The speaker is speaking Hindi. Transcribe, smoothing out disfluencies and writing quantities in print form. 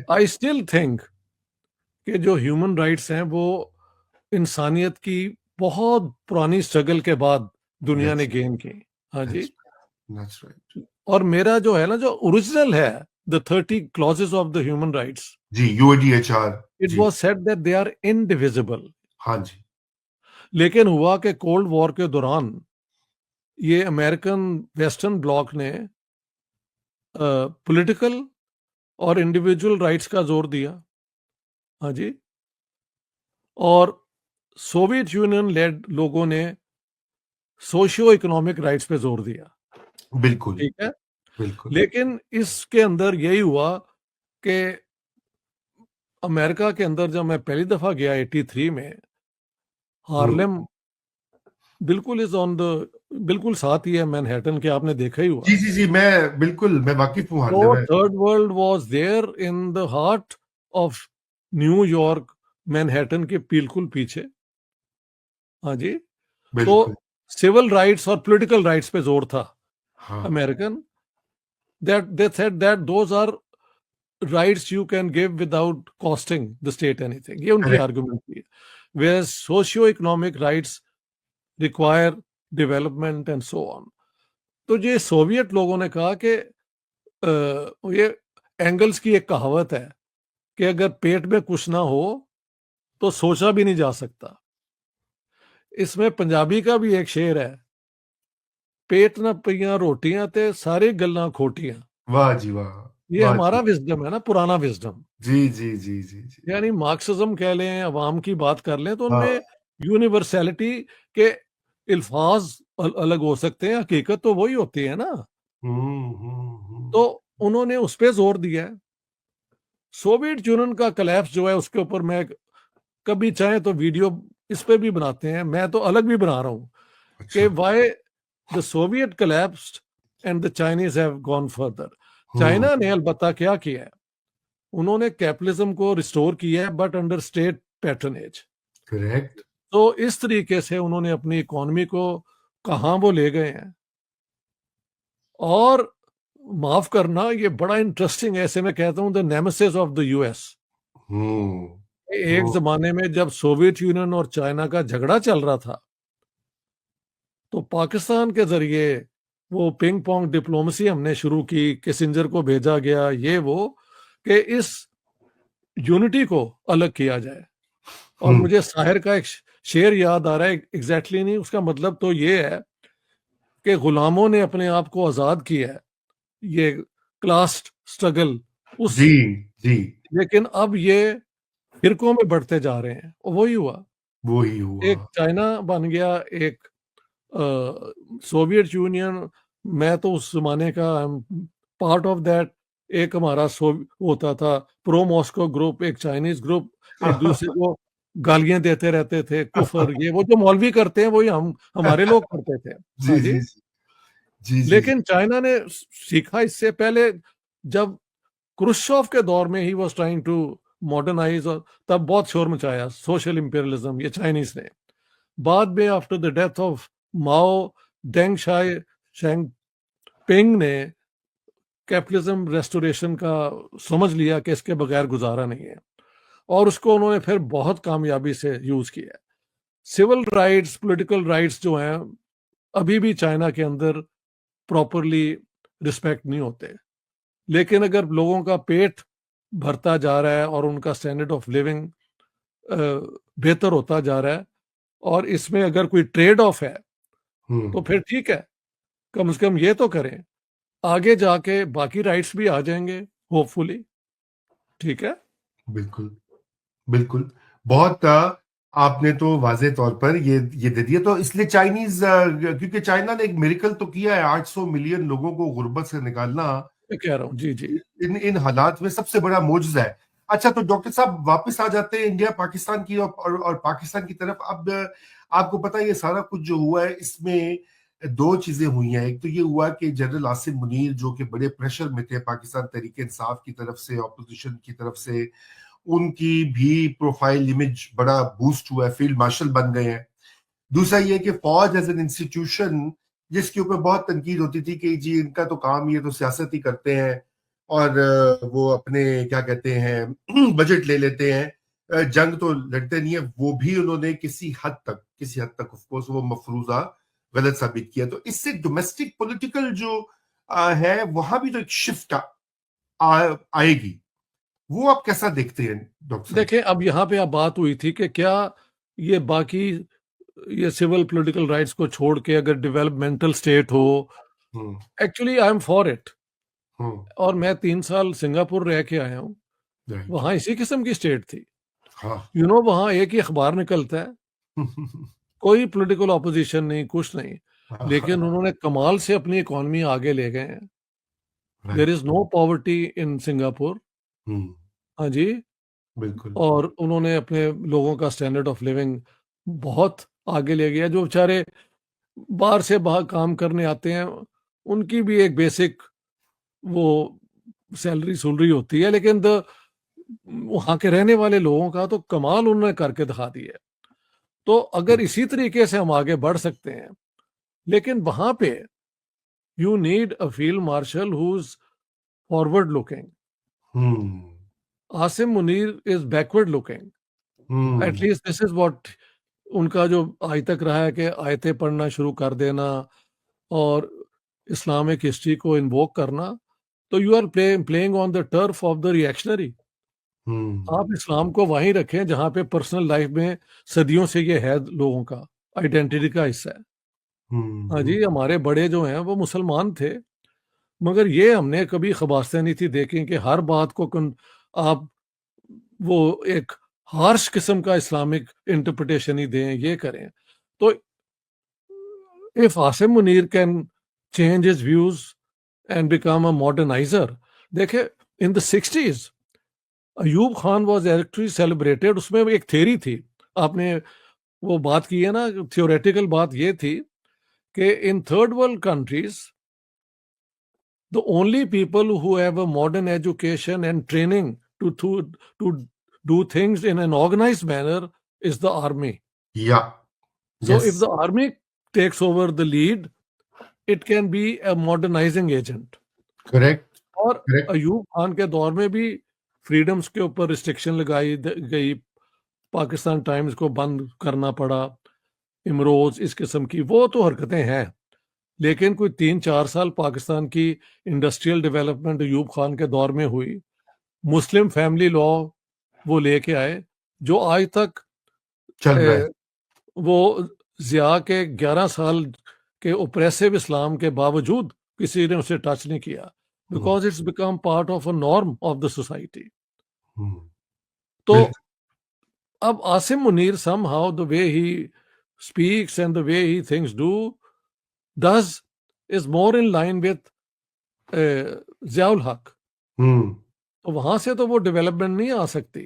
आई स्टिल थिंक कि जो ह्यूमन राइट्स हैं वो इंसानियत की बहुत पुरानी स्ट्रगल के बाद दुनिया ने दैट्स गेन की। हाँ जी। That's right. और मेरा जो है ना, जो ओरिजिनल है, the 30 clauses of the human rights, जी, यूएनडीएचआर। इट जी। Was said that they are indivisible. हाँ जी। लेकिन हुआ कि कोल्ड वॉर के दौरान ये अमेरिकन वेस्टर्न ब्लॉक ने पॉलिटिकल और इंडिविजुअल राइट्स का जोर दिया। हाँ जी। और सोवियत यूनियन लेड लोगों ने सोशियो इकोनॉमिक राइट्स पे जोर दिया। बिल्कुल। ठीक है। बिल्कुल। लेकिन इसके अंदर यही हुआ कि अमेरिका के अंदर जब मैं पहली दफा गया 83 में, हम्म। हार्लेम बिल्कुल इज ऑन द, बिल्कुल साथ ही है मैनहट्टन के, आपने देखा ही जी हुआ। जी जी, मैं वाकिफ हूँ तो हार्ले में। Third world was there in the heart of New York, Manhattan के बिल्कुल पीछे। हाँ जी। तो बिल्कुल। सिविल राइट्स और पॉलिटिकल राइट्स पे जोर था हाँ। American, that they said that those are rights you can give without costing the state anything, ये उनकी करेक्ट। आर्गुमेंट थी। Where socio economic rights require development and so on. तो ये सोवियत लोगों ने कहा कि ये एंगल्स की एक कहावत है कि अगर पेट में कुछ ना हो तो सोचा भी नहीं जा सकता। इसमें पंजाबी का भी एक शेर है, पेट ना पईयां रोटियां ते सारी गल्लां खोटियां। वाह जी वाह। ये वाह हमारा जी। विजडम है ना, पुराना विजडम। जी जी जी जी जी। यानी मार्क्सिज्म कह लें, अवाम की बात कर लें, तो हाँ। उनमें यूनिवर्सैलिटी के अल्फाज अलग हो सकते हैं, हकीकत तो वही होती है ना। तो हम्म। उन्होंने उस पर जोर दिया है। सोवियत यूनियन का कलेप्स जो है उसके ऊपर मैं कभी चाहे तो वीडियो इस पे भी बनाते हैं, मैं तो अलग भी बना रहा हूं कि अच्छा। Why the Soviet collapsed and the Chinese have gone further. Hmm. China ने अलबत्ता क्या किया है, उन्होंने कैपिटलिज्म को रिस्टोर किया है but under state patronage. Correct. तो इस तरीके से उन्होंने अपनी इकोनॉमी को कहां वो ले गए हैं। और माफ करना, ये बड़ा इंटरेस्टिंग है, ऐसे मैं कहता हूं the nemesis of the US. Hmm. एक हम्म। जमाने में जब सोवियत यूनियन और चाइना का झगड़ा चल रहा था, तो पाकिस्तान के जरिए वो पिंग पोंग डिप्लोमेसी हमने शुरू की, किसिंजर को भेजा गया, ये वो, कि इस यूनिटी को अलग किया जाए। और हम्म। मुझे साहिर का एक शेर याद आ रहा है, एग्जैक्टली नहीं, उसका मतलब तो ये है कि गुलामों ने अपने आप को आजाद किया है, ये क्लास स्ट्रगल उस, जी जी। लेकिन अब ये फिरकों में बढ़ते जा रहे हैं, और वही हुआ। वो ही हुआ। एक चाइना बन गया, एक सोवियत यूनियन, मैं तो उस जमाने का पार्ट ऑफ दैट। एक हमारा होता था प्रो मॉस्को ग्रुप, एक चाइनीज ग्रुप, एक दूसरे को गालियां देते रहते थे, कुफर, ये वो जो मौलवी करते हैं वही हम हमारे लोग करते थे। जी हाँ जी। जी जी जी जी जी। लेकिन चाइना ने सीखा इससे पहले, जब क्रुश्चोव के दौर में ही वॉज ट्राइंग टू मॉडर्नाइज, और तब बहुत शोर मचाया सोशल इंपेरियलिज्म, ये चाइनीज ने। बाद में आफ्टर द डेथ ऑफ माओ, डेंग शाई शेंग पिंग ने कैपिटलिज्म रेस्टोरेशन का समझ लिया कि इसके बगैर गुजारा नहीं है, और उसको उन्होंने फिर बहुत कामयाबी से यूज किया है। सिविल राइट्स, पॉलिटिकल राइट्स जो हैं, अभी भी चाइना के अंदर प्रॉपरली रिस्पेक्ट नहीं होते। लेकिन अगर लोगों का पेट भरता जा रहा है और उनका स्टैंडर्ड ऑफ लिविंग बेहतर होता जा रहा है, और इसमें अगर कोई ट्रेड ऑफ है, तो हम्म। फिर ठीक है, कम से कम ये तो करें, आगे जाके बाकी राइट्स भी आ जाएंगे, होपफुली। ठीक है। बिल्कुल। बिल्कुल। बहुत आपने तो वाजे तौर पर ये दे दिया, तो इसलिए चाइनीज, क्योंकि चाइना ने एक मिरेकल तो किया है, 800 मिलियन लोगों को गुर्बत से निकालना मैं कह रहा हूँ, जी जी। इन इन हालात में सबसे बड़ा मोजज़ा है। अच्छा, तो डॉक्टर साहब वापस आ जाते हैं इंडिया पाकिस्तान की, और पाकिस्तान की तरफ। अब आपको पता है ये सारा कुछ जो हुआ है, इसमें दो चीजें हुई हैं। एक तो ये हुआ कि जनरल आसिम मुनीर, जो कि बड़े प्रेशर में थे पाकिस्तान तहरीक इंसाफ की तरफ से, ऑपोजिशन की तरफ से, उनकी भी प्रोफाइल इमेज बड़ा बूस्ट हुआ है, फील्ड मार्शल बन गए हैं। दूसरा ये कि फौज एज एन इंस्टीट्यूशन, जिसके ऊपर बहुत तनकीद होती थी कि जी इनका तो काम, ये तो सियासत ही करते हैं, और वो अपने क्या कहते हैं बजट ले लेते हैं, जंग तो लड़ते नहीं है, वो भी उन्होंने किसी हद तक ऑफ कोर्स वो मफरूजा गलत साबित किया। तो इससे डोमेस्टिक पॉलिटिकल जो है वहां भी तो एक शिफ्ट आएगी। वो आप कैसा देखते हैं डॉक्टर साहब? देखें, अब यहाँ पे अब बात हुई थी कि क्या ये बाकी ये सिविल पॉलिटिकल राइट्स को छोड़ के अगर डेवलपमेंटल स्टेट हो, hmm actually I am for it. Hmm और मैं 3 साल सिंगापुर रह के आया हूँ, राइट। वहाँ इसी किस्म की स्टेट थी। हाँ। वहाँ एक ही अखबार निकलता है, कोई पॉलिटिकल ऑपोजिशन नहीं, कुछ नहीं, लेकिन उन्होंने कमाल से अपनी इकोनॉमी आगे ले गए हैं। There right. Is no poverty in Singapore. Hmm हाँ जी। बिल्कुल। और उन्होंने अपने लोगों का स्टैंडर्ड ऑफ लिविंग बहुत आगे ले गया। जो बेचारे बाहर से बाहर काम करने आते हैं, उनकी भी एक बेसिक वो सैलरी सुलरी होती है, लेकिन वहाँ के रहने वाले लोगों का तो कमाल उन्होंने करके दिखा दिया है। तो अगर इसी तरीके से हम आगे बढ़ सकते हैं, लेकिन वहां पे you need a field marshal who is forward looking. Hmm Asim Munir is backward looking. Hmm at least this is what उनका जो आज तक रहा है, कि आयतें पढ़ना शुरू कर देना और इस्लामिक हिस्ट्री को इन्वोक करना। तो you are playing on the turf of the reactionary. आप इस्लाम को वहीं रखें जहां पे पर्सनल लाइफ में सदियों से ये है लोगों का आइडेंटिटी का हिस्सा है। हाँ जी, हमारे बड़े जो हैं वो मुसलमान थे, मगर ये हमने कभी खबासतें नहीं थी देखी कि हर बात को आप वो एक हार्श किस्म का इस्लामिक इंटरप्रिटेशन ही दें, ये करें। तो if Asim Munir can change his views and become a moderniser, देखे in the 60s Ayub Khan was actually celebrated. उसमें एक थ्योरी थी, आपने वो बात की है ना, थियोरेटिकल बात ये थी कि in third world countries the only people who have a modern education and training to do things in an organized manner is the army. Yeah. So if Yes. the army takes over the lead, it can be a modernizing agent. Correct. और Correct. अयूब खान के दौर में भी फ्रीडम्स के ऊपर रिस्ट्रिक्शन लगाई गई, पाकिस्तान टाइम्स को बंद करना पड़ा, इमरोज इस किस्म की वो तो हरकतें हैं। लेकिन कोई 3-4 साल पाकिस्तान की इंडस्ट्रियल डेवलपमेंट अयूब खान के दौर में हुई। मुस्लिम फैमिली लॉ वो लेके आए, जो आज तक चल रहा है। वो जिया के 11 साल के ओप्रेसिव इस्लाम के बावजूद किसी ने उसे टच नहीं किया, because it's become part of a norm of the society. तो बिल्कुल। अब Asim Munir somehow the way he speaks and the way he things does is more in line with Ziaul हक। तो वहां से तो वो डेवलपमेंट नहीं आ सकती।